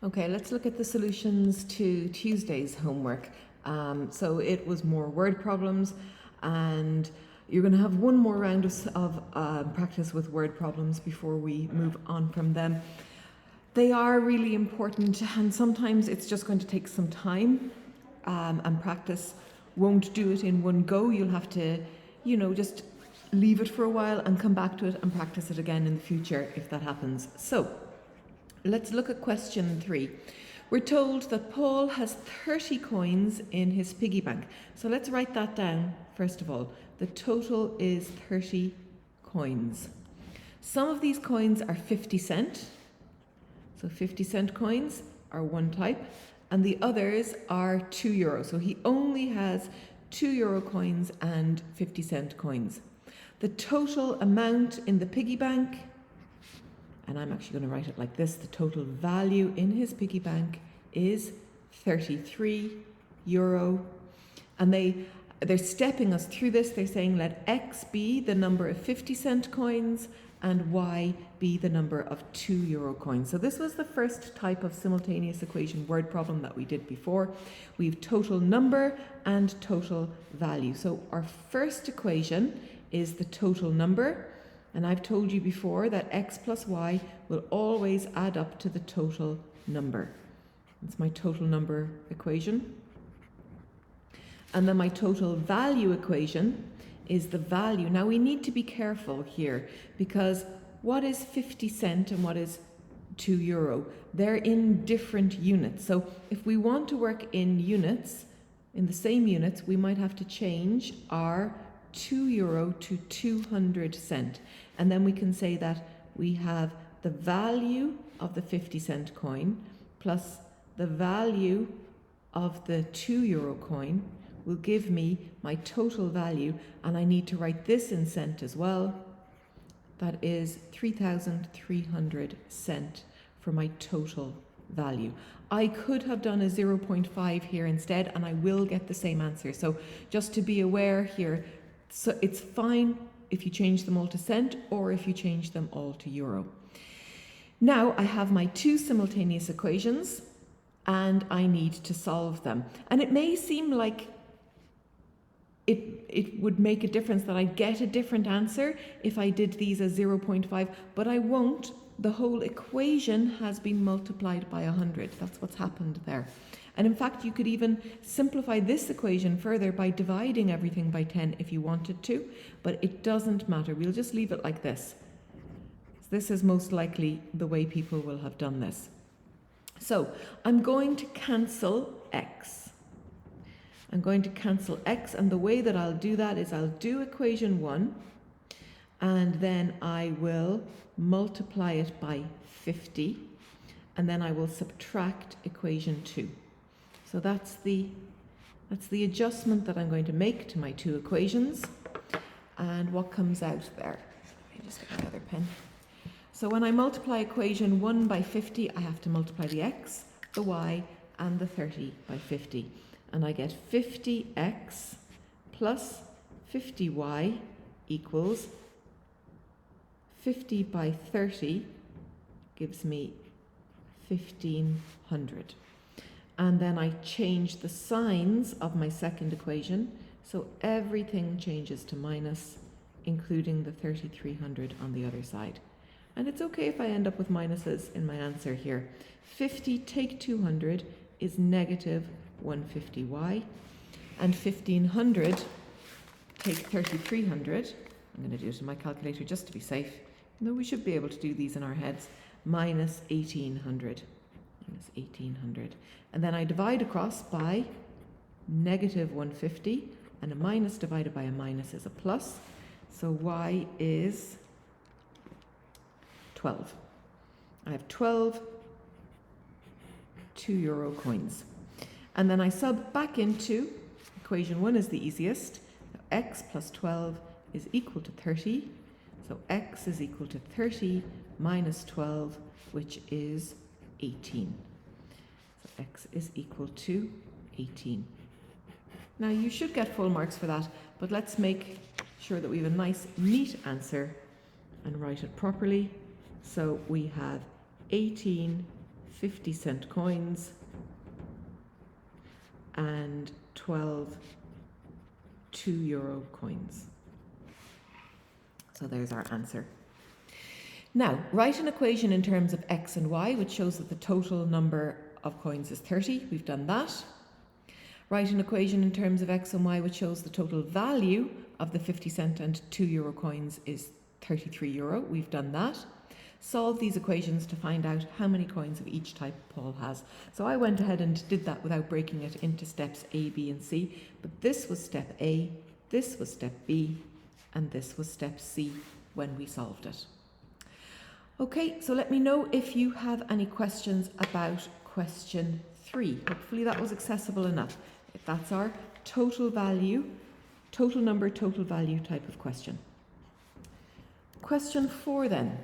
Okay, let's look at the solutions to Tuesday's homework. So it was more word problems, and you're going to have one more round of practice with word problems before we move on from them. They are really important, and sometimes it's just going to take some time, and practice won't do it in one go. You'll have to, just leave it for a while and come back to it and practice it again in the future if that happens. So let's look at question 3. We're told that Paul has 30 coins in his piggy bank. So let's write that down first of all. The total is 30 coins. Some of these coins are 50 cent. So 50 cent coins are one type, and the others are €2. So he only has €2 coins and 50 cent coins. The total amount in the piggy bank, and I'm actually going to write it like this, the total value in his piggy bank is €33. And they're stepping us through this. They're saying let X be the number of 50 cent coins and Y be the number of €2 coins. So this was the first type of simultaneous equation word problem that we did before. We've total number and total value. So our first equation is the total number. And I've told you before that X plus Y will always add up to the total number. That's my total number equation. And then my total value equation is the value. Now we need to be careful here, because what is 50 cent and what is €2? They're in different units. So if we want to work in units, in the same units, we might have to change our €2 to 200 cent. And then we can say that we have the value of the 50 cent coin plus the value of the €2 coin will give me my total value, and I need to write this in cent as well. That is 3,300 cent for my total value. I could have done a 0.5 here instead, and I will get the same answer. So just to be aware here, so it's fine if you change them all to cent or if you change them all to euro. Now I have my two simultaneous equations and I need to solve them. And it may seem like it would make a difference that I get a different answer if I did these as 0.5, but I won't. The whole equation has been multiplied by 100. That's what's happened there. And in fact, you could even simplify this equation further by dividing everything by 10 if you wanted to, but it doesn't matter. We'll just leave it like this. This is most likely the way people will have done this. So I'm going to cancel x. I'm going to cancel x, and the way that I'll do that is I'll do equation 1, and then I will multiply it by 50, and then I will subtract equation 2. So that's the adjustment that I'm going to make to my two equations. And what comes out there? Let me just get another pen. So when I multiply equation 1 by 50, I have to multiply the x, the y, and the 30 by 50. And I get 50x plus 50y equals 50 by 30 gives me 1500. And then I change the signs of my second equation, so everything changes to minus, including the 3300 on the other side. And it's okay if I end up with minuses in my answer here. 50 take 200 is negative 150y, and 1500 take 3300, I'm going to do it in my calculator just to be safe, though we should be able to do these in our heads, minus 1800. Minus 1800. And then I divide across by negative 150, and a minus divided by a minus is a plus. So y is 12. I have 12 €2 coins. And then I sub back into equation 1 is the easiest. So x plus 12 is equal to 30. So x is equal to 30 minus 12, which is 18. So x is equal to 18. Now you should get full marks for that, but let's make sure that we have a nice neat answer and write it properly. So we have 18 50-cent coins and 12 €2 coins. So there's our answer. Now, write an equation in terms of x and y, which shows that the total number of coins is 30. We've done that. Write an equation in terms of x and y, which shows the total value of the 50-cent and €2 coins is €33. We've done that. Solve these equations to find out how many coins of each type Paul has. So I went ahead and did that without breaking it into steps A, B, and C. But this was step A, this was step B, and this was step C when we solved it. Okay, so let me know if you have any questions about question 3. Hopefully that was accessible enough. That's our total value, total number, total value type of question. Question 4 then.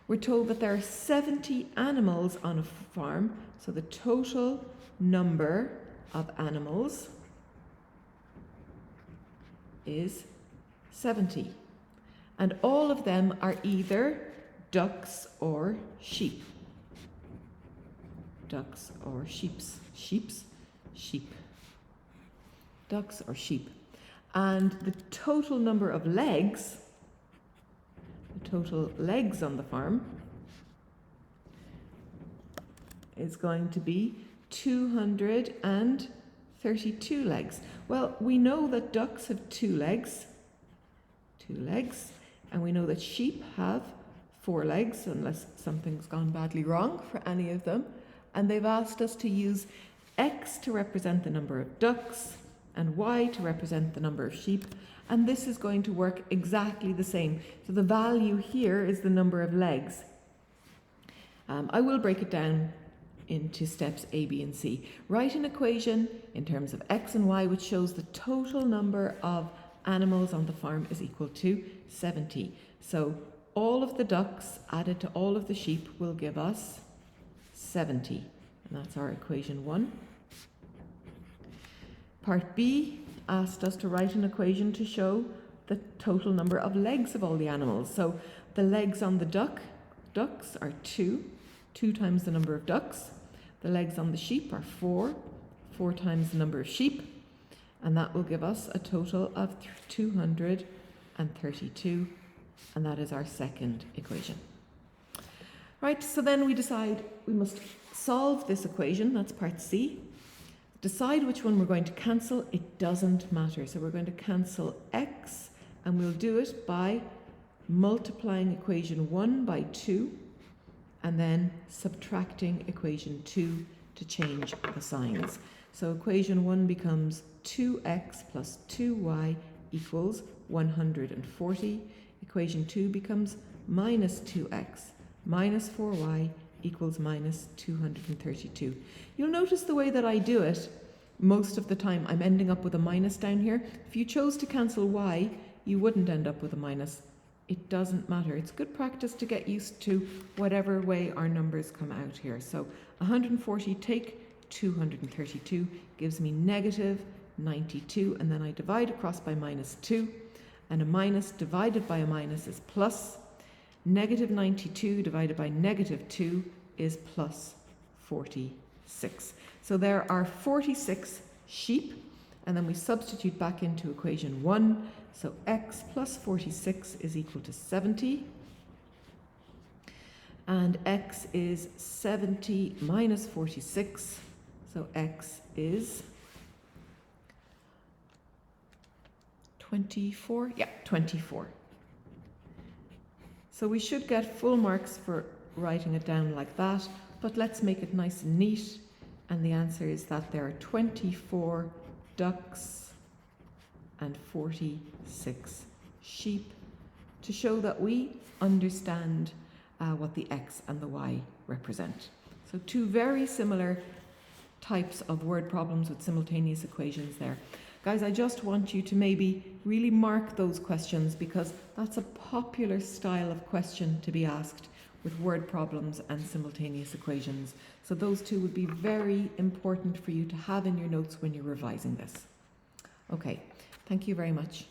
We're told that there are 70 animals on a farm, so the total number of animals is 70. And all of them are either ducks or sheep. Ducks or sheeps. Sheep. Ducks or sheep. And the total number of legs, the total legs on the farm, is going to be 232 legs. Well, we know that ducks have 2 legs, and we know that sheep have 4 legs, unless something's gone badly wrong for any of them. And they've asked us to use x to represent the number of ducks and y to represent the number of sheep. And this is going to work exactly the same. So the value here is the number of legs. I will break it down into steps A, B, and C. Write an equation in terms of x and y, which shows the total number of animals on the farm is equal to 70. So all of the ducks added to all of the sheep will give us 70. And that's our equation 1. Part B asked us to write an equation to show the total number of legs of all the animals. So the legs on the ducks are 2 times the number of ducks. The legs on the sheep are 4 times the number of sheep. And that will give us a total of 232. And that is our second equation. Right, so then we decide we must solve this equation. That's part C. Decide which one we're going to cancel. It doesn't matter. So we're going to cancel x, and we'll do it by multiplying equation 1 by 2 and then subtracting equation 2 to change the signs. So equation 1 becomes 2x plus 2y equals 140. Equation 2 becomes minus 2x minus 4y equals minus 232. You'll notice the way that I do it, most of the time I'm ending up with a minus down here. If you chose to cancel y, you wouldn't end up with a minus. It doesn't matter. It's good practice to get used to whatever way our numbers come out here. So 140 take 232 gives me negative 92, and then I divide across by minus 2, and a minus divided by a minus is plus. Negative 92 divided by negative 2 is plus 46. So there are 46 sheep, and then we substitute back into equation 1. So x plus 46 is equal to 70. And x is 70 minus 46. So x is 24. Yeah, 24. So we should get full marks for writing it down like that, but let's make it nice and neat. And the answer is that there are 24 ducks and 46 sheep, to show that we understand what the x and the y represent. So 2 very similar types of word problems with simultaneous equations there. Guys, I just want you to maybe really mark those questions, because that's a popular style of question to be asked with word problems and simultaneous equations. So those 2 would be very important for you to have in your notes when you're revising this. Okay, thank you very much.